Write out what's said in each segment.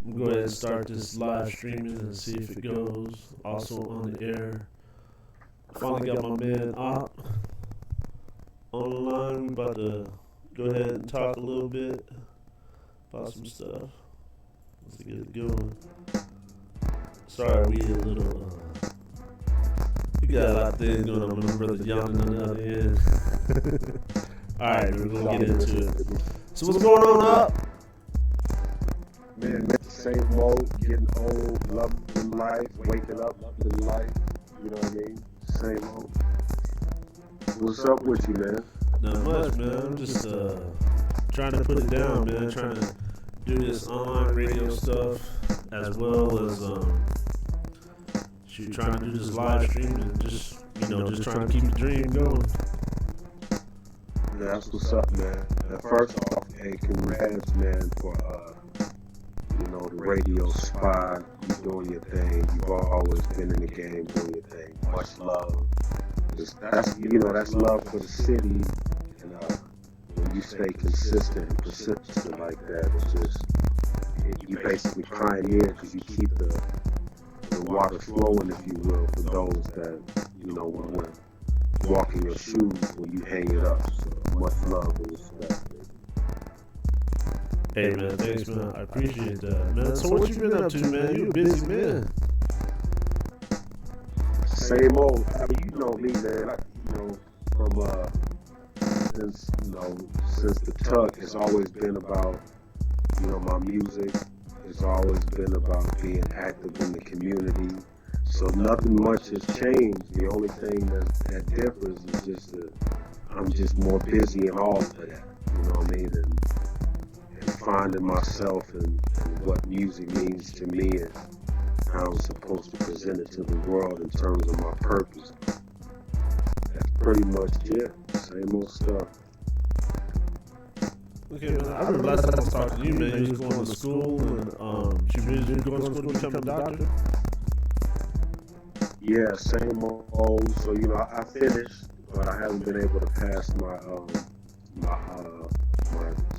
I'm gonna go ahead and start this live streaming and see if it goes. Also on the air. Finally got my man Op on the line. We about to go ahead and talk a little bit about some stuff. Let's get it going. Sorry, we a little. We got a lot of things going on. My brother yawning on the other end. All right, we're gonna get into it. So what's going on, Up? Man, same old, getting old, loving life, waking up, loving life. You know what I mean? Same old. What's up with you, man? Not much, man. I'm just trying to put it down, man. Trying to do this online radio stuff as well as trying to do this live stream and just just trying to keep the dream going. That's what's up, man. First off, hey, congrats, man, for the radio spot. You doing your thing. You've always been in the game doing your thing. Much love. That's love for the city. And when you stay consistent and persistent like that, it's just you basically pioneer because you keep the water flowing, if you will, for those that want to walk in your shoes when you hang it up. So much love and respect. Hey man, thanks man. I appreciate that, man. So what you been up to, man? You a busy man. Same old. I mean, you know me, man. From since the tuck, it's always been about my music. It's always been about being active in the community. So nothing much has changed. The only thing that differs is just that I'm just more busy in all of that. You know what I mean? And finding myself and what music means to me and how I'm supposed to present it to the world in terms of my purpose. That's pretty much it. Same old stuff. Okay, man. I remember last time I was talking to you, man. You was going to school and you was going to school to become a doctor. Yeah, same old. So I finished, but I haven't been able to pass my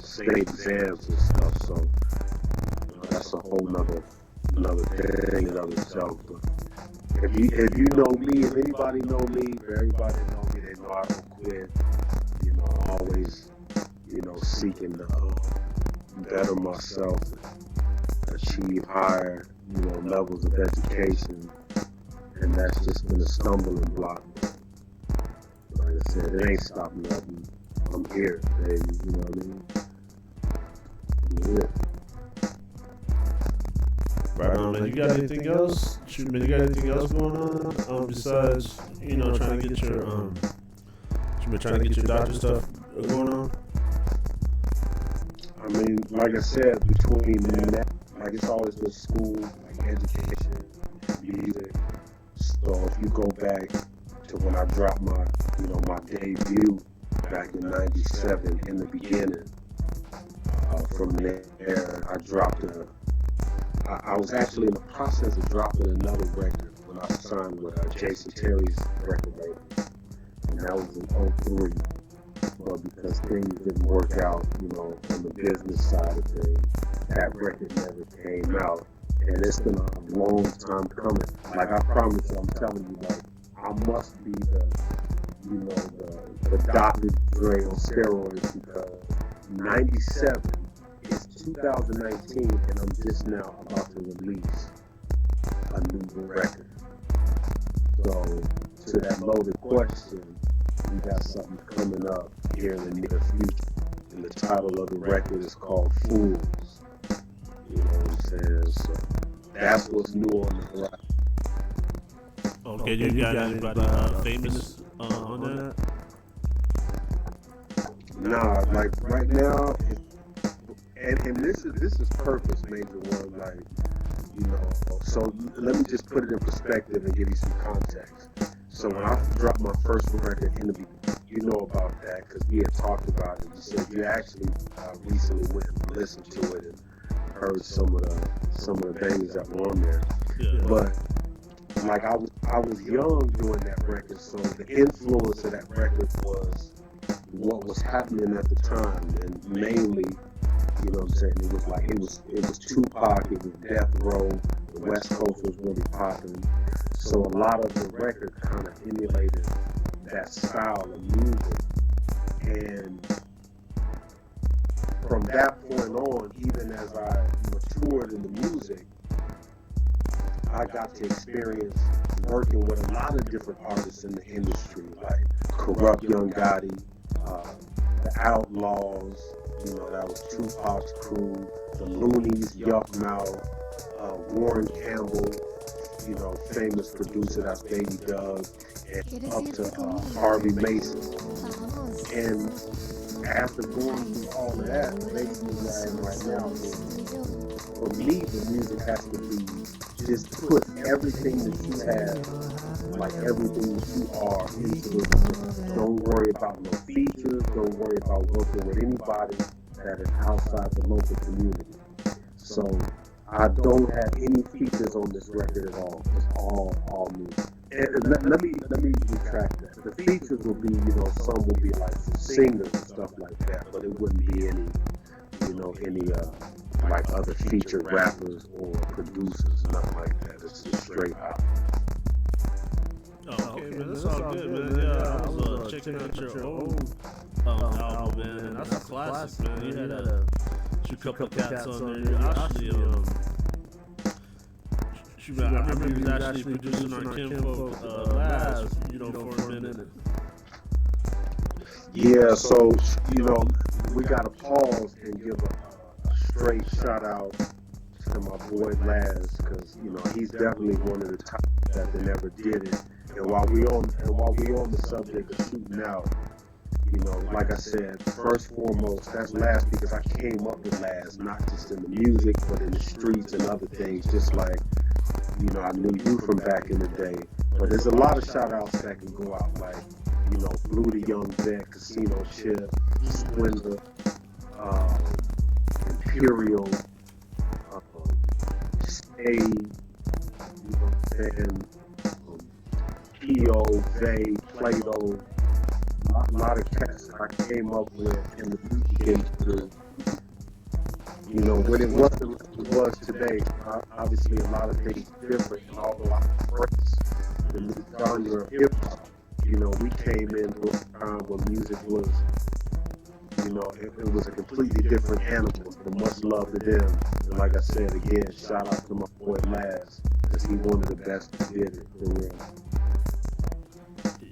state exams and stuff. So that's a whole another thing in of itself. But if you know me, if anybody know me, if everybody know me, they know I don't quit. Always seeking to better myself, and achieve higher levels of education. And that's just been a stumbling block. Like I said, it ain't stopped nothing. I'm here, baby. You know what I mean? I'm here. Right on, man. You got anything else? Shoot, man. You got anything else going on? Besides, trying to get your doctor stuff going on. I mean, like I said, between that, like it's always been school, like education, music. So if you go back to when I dropped my debut back in '97 in the beginning, from there I dropped I was actually in the process of dropping another record when I signed with Jason Terry's record label, and that was in '03. But because things didn't work out, on the business side of things, that record never came out. And it's been a long time coming. Like I promise you, I'm telling you, like I must be the Dr. Dre on steroids because '97 is 2019, and I'm just now about to release a new record. So to that loaded question, we got something coming up here in the near future, and the title of the record is called Fools. You know what I'm saying? So that's what's new on the horizon. Okay, you got anybody famous on that? Nah, like right now, and this is purpose, Major One. Like, so let me just put it in perspective and give you some context. So when I dropped my first record in the beginning, you know about that because we had talked about it. You said you actually recently went and listened to it and heard some of the things that were on there. Yeah. But like I was young doing that record, so the influence of that record was what was happening at the time, and mainly You know what I'm saying? It was like it was Tupac, it was Death Row, the West Coast was really popping. So a lot of the record kind of emulated that style of music. And from that point on, even as I matured in the music, I got to experience working with a lot of different artists in the industry, like Corrupt Young Gotti, the Outlaws, that was Tupac's crew, the Loonies, Yuck Mouth, Warren Campbell, famous producer, that's Baby Doug, and up to Harvey Mason. And after going through all of that, basically where I am right now, for me, the music has to be just put everything that you have, like everything that you are, into it. Don't worry about no features. Don't worry about working with anybody that is outside the local community. So I don't have any features on this record at all. It's all me. And let me retract that. The features will be, some will be like some singers and stuff like that, but it wouldn't be any like other featured rappers or producers, nothing like that. It's just straight out. Oh, okay, man, that's all good, man. Yeah, I was checking out your old album, man. That's a classic, man. You had a couple cats on there. You actually, I remember you was actually producing on Kinfolk Labs, for a minute. Yeah, so, we got to pause and give a straight shout out to my boy Laz, because, he's definitely one of the top that never did it. And while we on the subject of shooting out, like I said, first and foremost, that's Laz, because I came up with Laz, not just in the music, but in the streets and other things, just like, I knew you from back in the day. But there's a lot of shout outs that can go out, like, Blue the Young Vet, Casino Chip, Swindler, Imperial, Stay, and P.O., Vay, Plato, a lot of cats I came up with in the music industry. When it wasn't like it was today, obviously a lot of things different, and although I embrace the new genre of hip hop, we came into a time when music was, it was a completely different animal. So much love to them. And like I said again, shout out to my boy Laz, because he one of the best who did it, for real.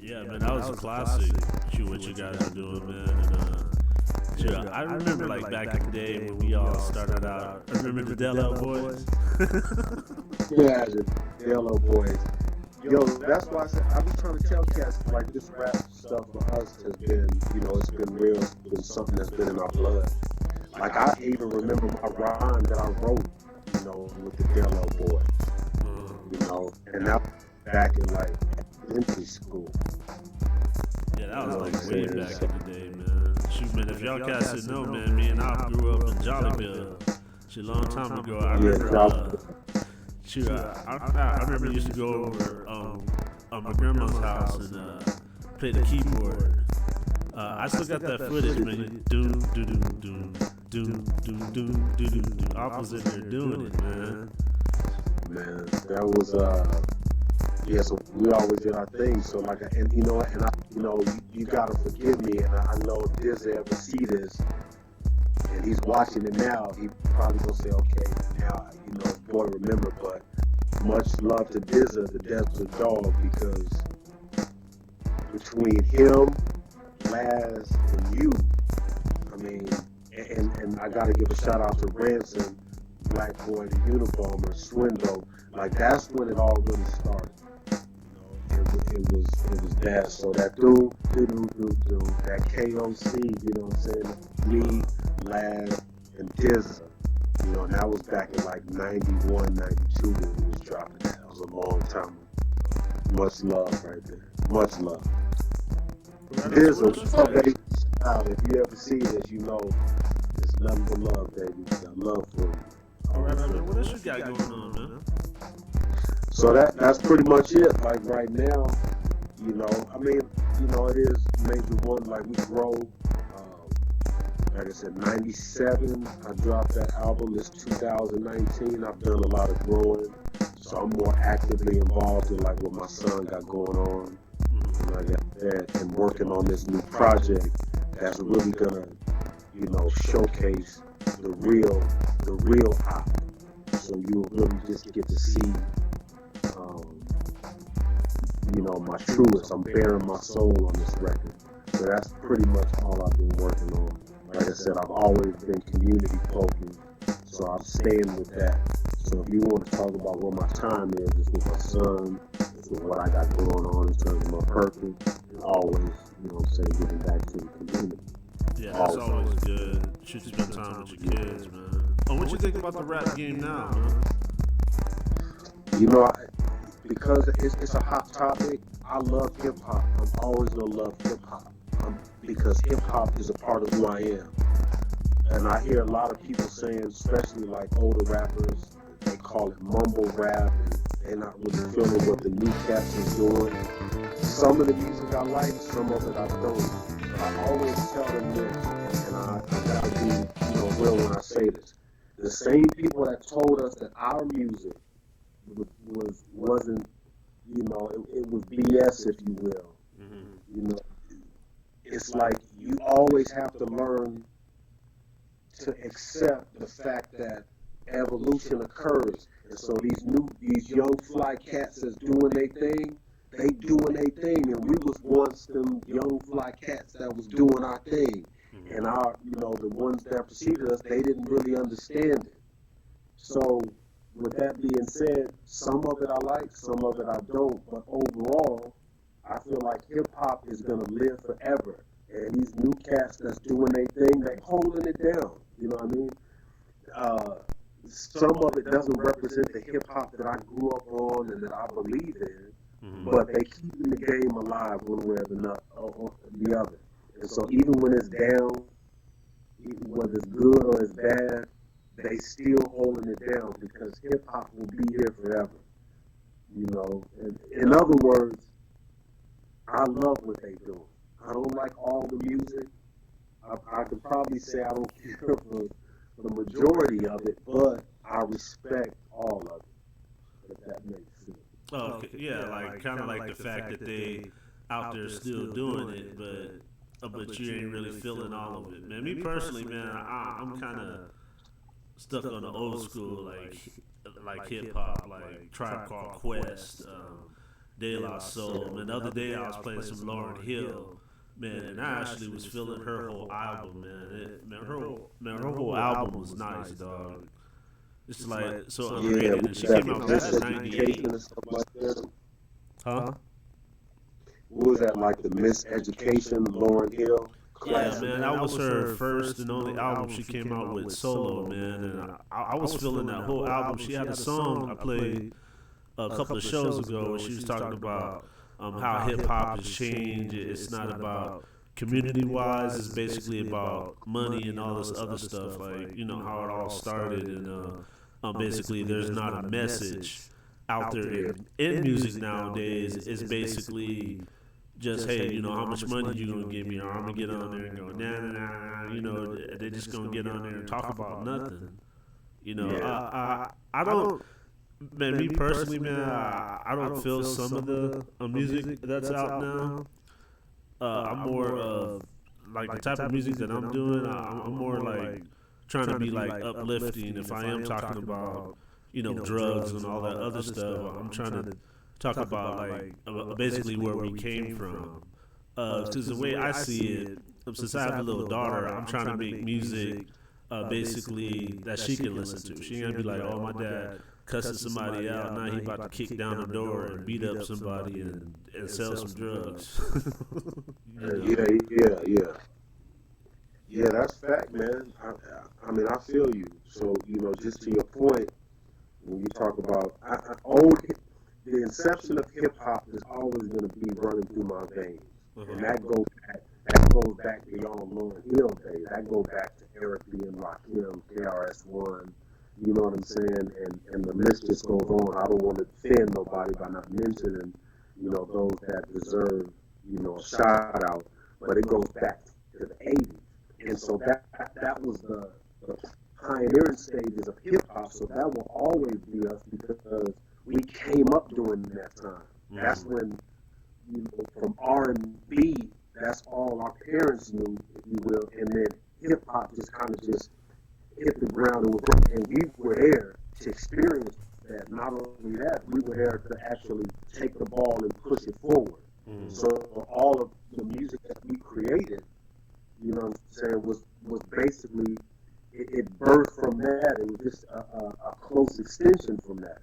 Yeah, man, that was a classic. What you guys are doing, man. And, I remember like back in the day when we all started out. I remember the Dello Boys. Yeah, the Dello Boys. Yo, that's why I said I be trying to tell cats, like, this rap stuff for us has been, it's been real. It's been something that's been in our blood. Like, I even remember my rhyme that I wrote, with the Dello Boys. And that was back in like elementary school. Yeah, that was like way back in the day, man. Shoot, man, if y'all cats didn't know, man, me and I grew up in Jollyville. Shit, a long time ago. I remember. I remember used to go over my grandma's house and play the keyboard. I still got that footage, man. Doom, doom, doom, doom, doom, doom, doom, doom, doom. I was in there doing it, man. Man, that was yeah. So we always did our thing. So like, you gotta forgive me, and I know if Dizzy ever see this, and he's watching it now, he probably gonna say, okay, now boy, remember. But much love to Dizzy, the Desert Dog, because between him, Laz, and you, I mean, and I gotta give a shout out to Ransom, Black Boy, the Unabomber, Swindle. Like, that's when it all really started. It was that. So that that KOC, what I'm saying? Me, Laz, and Dizzy. And that was back in like 91, 92 when we was dropping that. That was a long time. Much love right there. Much love. Dizzy, what's up, baby? If you ever see this, it's nothing but love, baby. Got love for you. Alright, man. What else you got going on, man? So that's pretty much it. Like right now, I mean, it is major one. Like we grow. Like I said, 97, I dropped that album. It's 2019. I've done a lot of growing. So I'm more actively involved in like what my son got going on. And like I said, and working on this new project that's really gonna, showcase the real hop. So you'll really just get to see, um, my truest. I'm bearing my soul on this record. So that's pretty much all I've been working on. Like I said, I've always been community focused, so I'm staying with that. So if you want to talk about where my time is, it's with my son, it's with what I got going on in terms of my purpose, and always, giving back to the community. Yeah, that's always good. You should spend time with your kids, man. Oh, what you think about the rap game now, man? Because it's a hot topic, I love hip hop. I'm always gonna love hip hop because hip hop is a part of who I am. And I hear a lot of people saying, especially like older rappers, they call it mumble rap, and they're not really feeling what the new cats is doing. Some of the music I like, some of it I don't. But I always tell them this, and I gotta be real when I say this. The same people that told us that our music wasn't, it was BS, if you will. Mm-hmm. It's like you always have to learn to accept the fact that evolution occurs. And so these young fly cats that's doing their thing, they doing their thing, and we was once them young fly cats that was doing our thing. And our, the ones that preceded us, they didn't really understand it. So with that being said, some of it I like, some of it I don't. But overall, I feel like hip hop is gonna live forever. And these new cats that's doing their thing, they holding it down. You know what I mean? Some of it doesn't represent the hip hop that I grew up on and that I believe in, but they keeping the game alive one way or the other. And so even when it's down, whether it's good or it's bad, they still holding it down because hip hop will be here forever. And in other words, I love what they do. I don't like all the music. I could probably say I don't care for the majority of it, but I respect all of it, if that makes sense. Oh, okay. Yeah, like kind of like the fact that they out there still doing it, but you ain't really feeling all of it, man. Me personally, man, I'm kind of stuck on the old school, like hip hop, like Tribe Called Quest, De La Soul. Man, the other day I was playing some Lauryn Hill, man, and I actually was feeling her whole album, man. Her whole album was nice, dog. It's like so underrated, and she came out back in '98. Huh? What was that, like the Miseducation, Lauryn Hill? Yeah, man, that was her first and only album she came out with solo, man, and I was feeling that whole album. She had a song I played a couple of shows ago where she was talking about how hip hop has changed. It's not about community wise. It's basically about money and all this other stuff, like how it all started, and basically there's not a message out there in music nowadays. It's basically just, hey, how much money you gonna give me, or I'm gonna get on there and go nah. They're just gonna get on there and talk about nothing. I don't. Man, me personally, man, I don't feel some of the music that's out now. I'm more of like the type of music that I'm doing. I'm more like trying to be like uplifting. If I am talking about drugs and all that other stuff, I'm trying to talk about like basically where we came from. Because the way I see it, since I have a little daughter, I'm trying to make music basically that she can listen to. She ain't gonna be like, oh, my dad cussing somebody out, now he about to kick down the door and beat up somebody and sell some drugs. Yeah, that's fact, man. I mean, I feel you. So, just to your point, when you talk about the inception of hip hop is always going to be running through my veins, and that goes back beyond Lauryn Hill days. That goes back to Eric B. and Rakim, KRS-One. You know what I'm saying? And the list just goes on. I don't want to offend nobody by not mentioning, those that deserve, a shout out. But it goes back to the 80s. And so that was the pioneering stages of hip hop. So that will always be us because we came up during that time. That's when, from R&B, that's all our parents knew, if you will, and then hip hop just kind of just hit the ground and we were there to experience that. Not only that, we were there to actually take the ball and push it forward. So all of the music that we created, you know what I'm saying, was basically it birthed from that. It was just a close extension from that.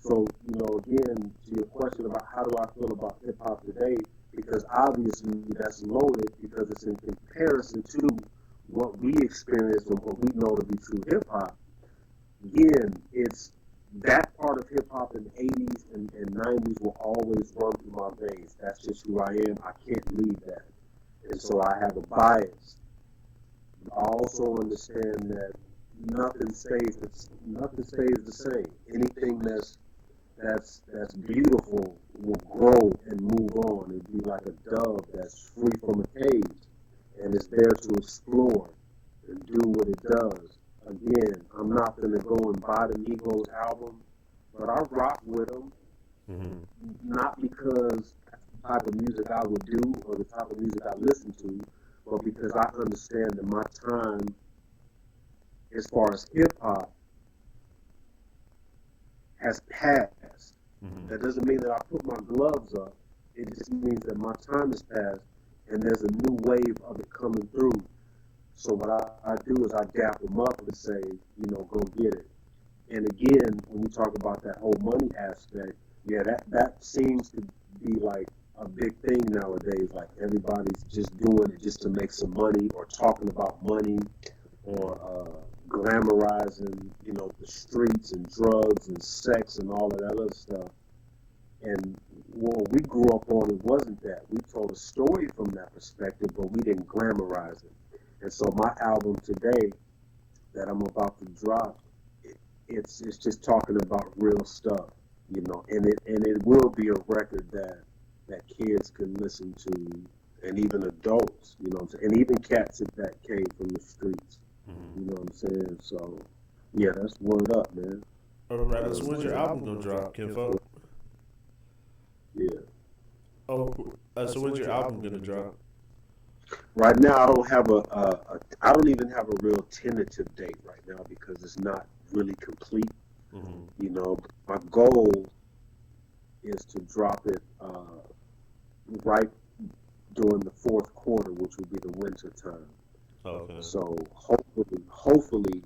So, again, to your question about how do I feel about hip hop today, because obviously that's loaded because it's in comparison to what we experience and what we know to be true hip hop. Again, it's that part of hip hop in the 80s and 90s will always run through my veins. That's just who I am. I can't leave that. And so I have a bias. I also understand that nothing stays the same. Anything that's beautiful will grow and move on. It'd be like a dove that's free from a cage and it's there to explore and do what it does. Again, I'm not going to go and buy the Migos album, but I rock with them, not because that's the type of music I would do or the type of music I listen to, but because I understand that my time, as far as hip-hop, has passed. That doesn't mean that I put my gloves up. It just means that my time has passed and there's a new wave of it coming through. So what I do is I dap them up and say, go get it. And again, when you talk about that whole money aspect, yeah, that seems to be like a big thing nowadays. Like everybody's just doing it just to make some money or talking about money or glamorizing, the streets and drugs and sex and all of that other stuff. And what we grew up on, it wasn't that. We told a story from that perspective, but we didn't glamorize it. And so my album today that I'm about to drop, it's just talking about real stuff, and it will be a record that kids can listen to, and even adults, and even cats that came from the streets, you know what I'm saying? So yeah, that's word up, man. All right, so when's your album gonna drop, Kinfolk? Yeah. Oh, so when's your album gonna drop? Right now, I don't have I don't even have a real tentative date right now because it's not really complete. My goal is to drop it right during the fourth quarter, which will be the winter time. Okay. So hopefully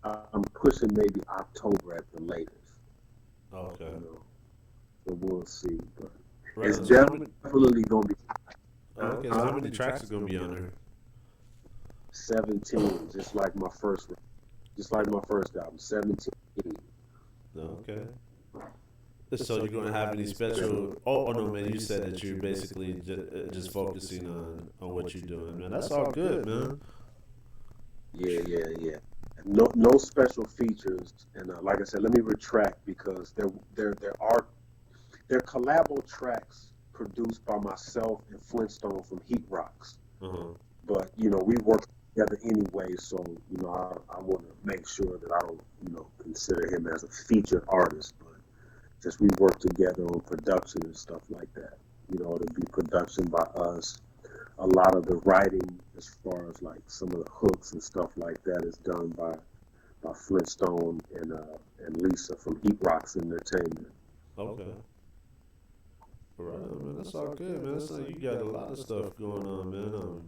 I'm pushing maybe October at the latest. Okay. So we'll see, but Right, it's so definitely going to be. okay, so how many tracks are gonna be on there? 17, just like my first album, 17. Okay. So you're gonna have any special? Oh no, man! You said that you're basically just focusing on what you're doing, man. That's all good, man. Yeah. No special features, and like I said, let me retract because there are collabo tracks produced by myself and Flintstone from Heat Rocks. But we work together anyway, so I want to make sure that I don't consider him as a featured artist, but just we work together on production and stuff like that. It'll be production by us. A lot of the writing, as far as like some of the hooks and stuff like that, is done by Flintstone and Lisa from Heat Rocks Entertainment. Okay. Right, man. That's all good, man. That's like you got a lot of stuff going on, man.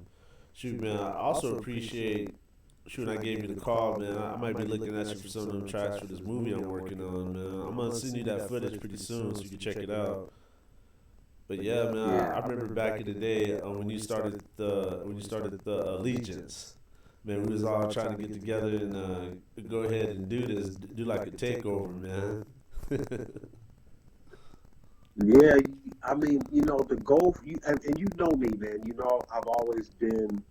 Shoot, man. I also appreciate. Shoot, I gave you the call, man. I might be looking at you for some of them tracks for this movie I'm working on, man. I'm gonna send you that footage pretty soon so you can check it out. But yeah, man, I remember back in the day when you started the Allegiance. Man, we was all trying to get together and go ahead and do like a takeover, man. Yeah, I mean, the goal for you, and you know me, man. I've always been,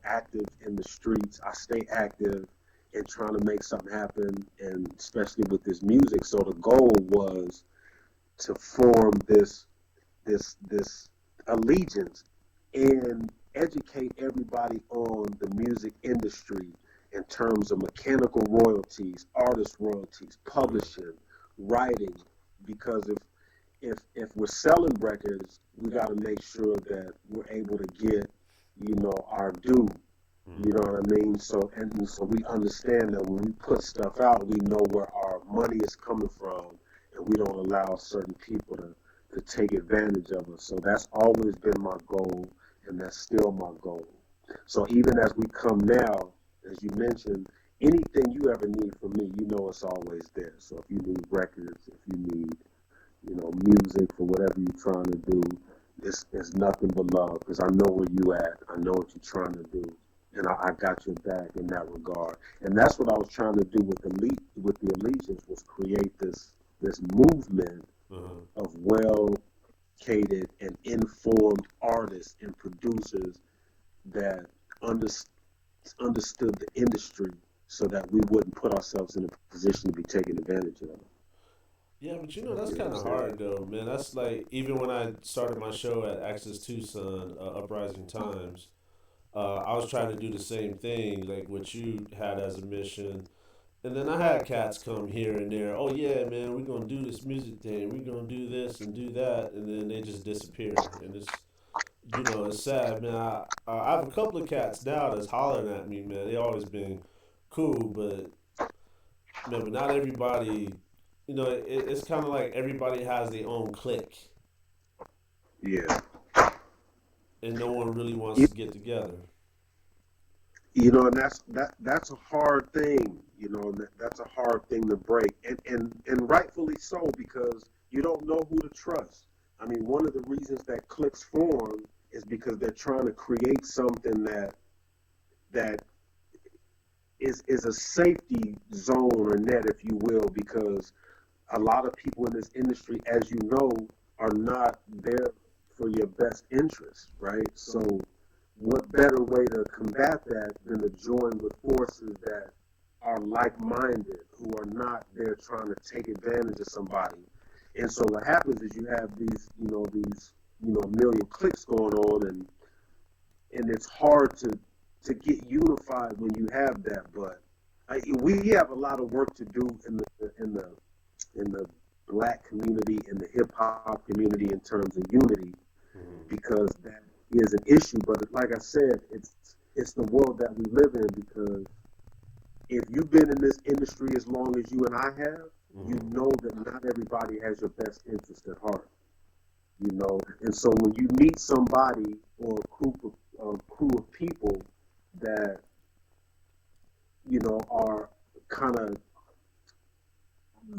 active in the streets. I stay active and trying to make something happen, and especially with this music. So the goal was to form this allegiance and educate everybody on the music industry in terms of mechanical royalties, artist royalties, Mm-hmm. publishing, writing. Because if we're selling records, we got to make sure that we're able to get, our due. You Mm-hmm. know what I mean? So we understand that when we put stuff out, we know where our money is coming from, and we don't allow certain people to take advantage of us. So that's always been my goal, and that's still my goal. So even as we come now, as you mentioned, anything you ever need from me, it's always there. So if you need records, if you need, music for whatever you're trying to do, it's nothing but love because I know where you at. I know what you're trying to do, and I got your back in that regard. And that's what I was trying to do with the Allegiance was create this movement Uh-huh. of well-catered and informed artists and producers that under, understood the industry so that we wouldn't put ourselves in a position to be taken advantage of. Yeah, but that's You know what kind I'm of saying? hard though, man. That's like even when I started my show at Access Tucson, Uprising Times, I was trying to do the same thing, like what you had as a mission. And then I had cats come here and there. Oh yeah, man, we're gonna do this music thing. We're gonna do this and do that, and then they just disappear. And it's sad, man. I have a couple of cats now that's hollering at me, man. They always been cool, but man, but not everybody. It's kind of like everybody has their own clique, Yeah. and no one really wants You, to get together. and that's a hard thing. That's a hard thing to break, and rightfully so because you don't know who to trust. I mean, one of the reasons that cliques form is because they're trying to create something that is a safety zone or net, if you will, because a lot of people in this industry, as you know, are not there for your best interest, right? So, what better way to combat that than to join with forces that are like-minded, who are not there trying to take advantage of somebody? And so, what happens is you have these million clicks going on, and it's hard to get unified when you have that. But we have a lot of work to do in the black community in the hip hop community in terms of unity Mm-hmm. because that is an issue. But like I said, it's the world that we live in because if you've been in this industry as long as you and I have, you Mm-hmm. know that not everybody has your best interest at heart. And so when you meet somebody or a crew of people that are kind of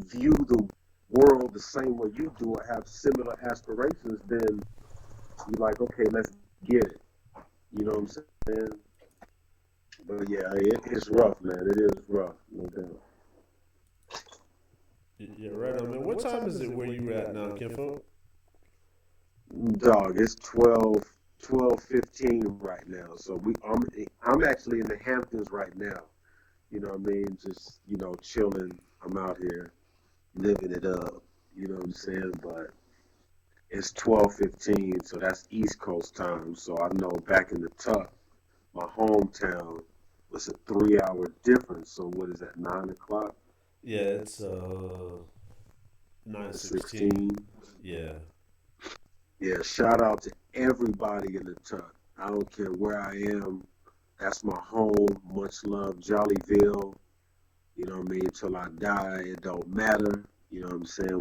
view the world the same way you do or have similar aspirations, then you're like, okay, let's get it. You know what I'm Mm-hmm. saying? But yeah, it's rough, man. It is rough, no doubt. Yeah, right on, man. What time is it where you at now, Kinfolk? Dog, it's 12:15 right now. So I'm actually in the Hamptons right now. You know what I mean? Just, chilling. I'm out here living it up. You know what I'm saying? But it's 12:15, so that's East Coast time. So I know back in the Tuck, my hometown, was a 3 hour difference. So what is that, 9 o'clock? Yeah, it's 9:16. 16. Yeah. Yeah, shout out to everybody in the Tuck. I don't care where I am. That's my home. Much love, Jollyville. You know what I mean? Till I die, it don't matter. You know what I'm saying?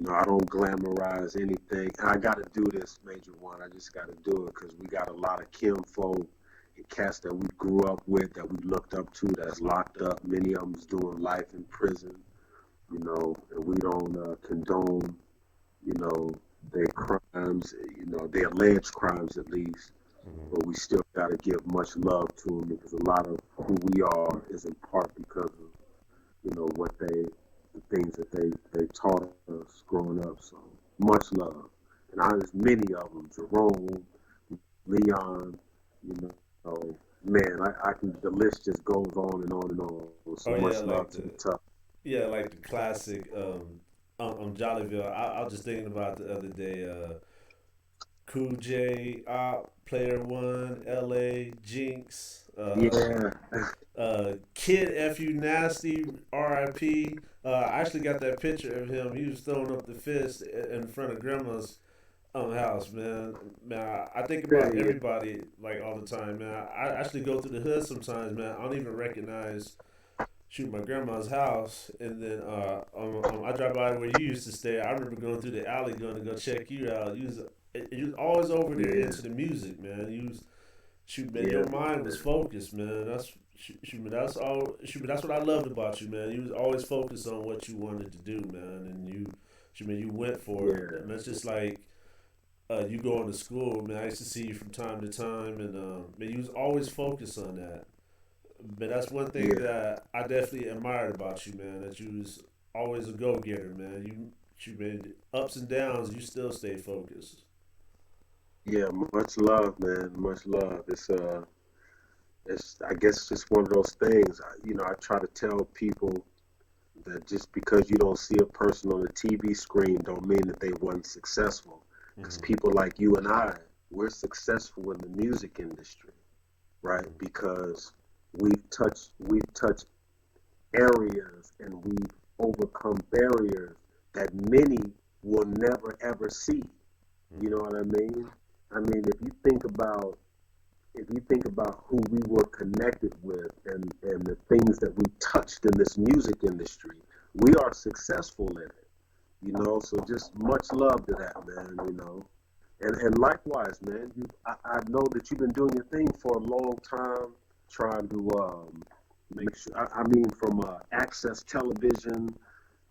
I don't glamorize anything. And I got to do this, Major One. I just got to do it because we got a lot of kinfolk and cats that we grew up with, that we looked up to, that's locked up. Many of them's doing life in prison, and we don't condone, you know, their crimes, their alleged crimes at least. Mm-hmm. But we still got to give much love to them because a lot of who we are is in part because of, what the things that they taught us growing up. So much love. And there's many of them, Jerome, Leon, you man, the list just goes on and on and on. So Oh yeah, much like love to the the tough. yeah, like the classic Jollyville. I was just thinking about the other day. Cool J, Op, Player One, LA, Jinx, Yeah, Kid Fu Nasty, RIP. I actually got that picture of him. He was throwing up the fist in front of Grandma's house, man. Man, I think yeah, about yeah, everybody like all the time, man. I actually go through the hood sometimes, man. I don't even recognize shoot my grandma's house, and then I drive by where you used to stay. I remember going through the alley going to go check you out. You was always over there yeah, into the music, man. You was shoot, man. yeah, Your mind was focused, man. Man, that's all. Shoot, man, that's what I loved about you, man. You was always focused on what you wanted to do, man, and shoot, man, you went for it. yeah, And that's just like you going to school, man. I used to see you from time to time, and man, you was always focused on that. But that's one thing yeah, that I definitely admired about you, man. That you was always a go getter, man. You made ups and downs. You still stay focused. yeah. Much love, man. Much love. It's I guess it's just one of those things. I try to tell people that just because you don't see a person on the TV screen don't mean that they weren't successful. Because Mm-hmm. people like you and I, we're successful in the music industry, right? Because we've touched areas and we've overcome barriers that many will never ever see. You know what I mean? I mean, if you think about who we were connected with and the things that we touched in this music industry, we are successful in it. So just much love to that, man. And likewise, man, I know that you've been doing your thing for a long time, trying to make sure. I mean, from Access Television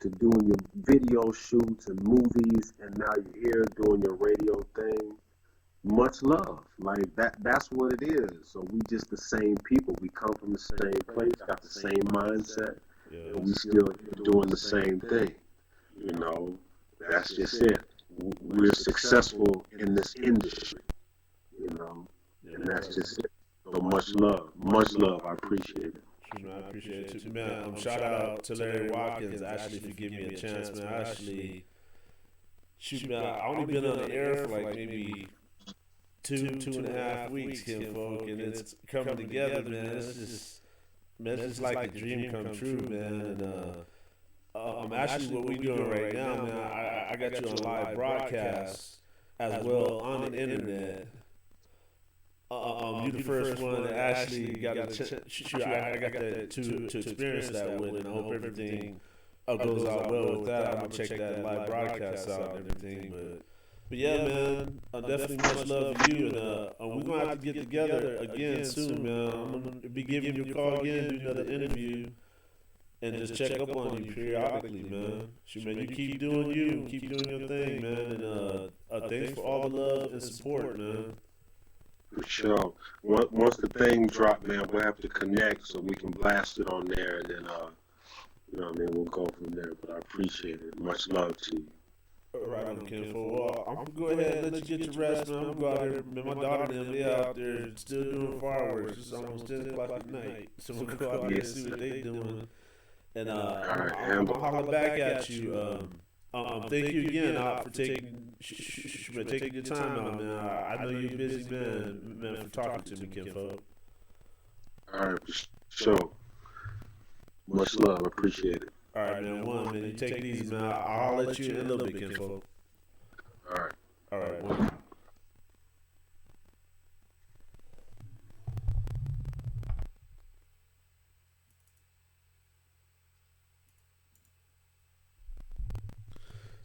to doing your video shoots and movies, and now you're here doing your radio thing. Much love, like that's what it is. So we just the same people. We come from the same place, got the same mindset, and we Yes. still doing the same thing. You know, that's just it. We're successful in this industry, you know, Yeah, and no that's doubt. just it. So much love, much love. I appreciate it. Shoot, man, I appreciate it too, man. Shout out to Larry Watkins, actually, for giving me a chance, man. I actually, shoot, man, I only been on the air for like maybe 2.5 weeks, Kim Folk, and it's coming together, man. It's just like a dream come true, man. And actually, what we doing right now, man, I got you on live broadcast as well on the internet. You the first one that actually got a shoot. I got that to experience that with, and I hope everything goes out well with that. I'm gonna check that live broadcast out and everything, but yeah, man, definitely much love to you, and we're gonna have to get together again soon, man. I'm gonna be giving you a call again, do another interview, and just check up on you periodically, man. Shoot, man, you keep doing your thing, man, and thanks for all the love and support, man. For sure. Once the thing drop, man, we'll have to connect so we can blast it on there, and then we'll go from there. But I appreciate it. Much love to you. Right on, Ken. Well, I'm gonna go ahead and let you get your rest, man. I'm gonna go out there. Man, my daughter and them, they out there still doing fireworks. It's almost 10 o'clock at night, so we'll go out there Yeah. and see what they doing. And All right, I'm handle. gonna holler back at you. Thank you again for taking your time out, man. I know you're a busy man, for talking to me, Kinfolk. All right, for sure. Much love. I appreciate it. All right, man. Man. You take it easy, man. I'll holler at you in a little bit, Kinfolk. All right. All right, one.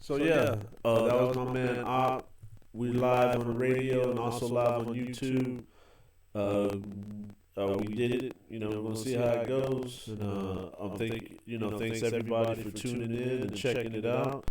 So yeah, that was my man Op. We live on the radio and also live on YouTube. Uh, we did it. We're gonna see how it goes. And thanks everybody for tuning in and checking it out.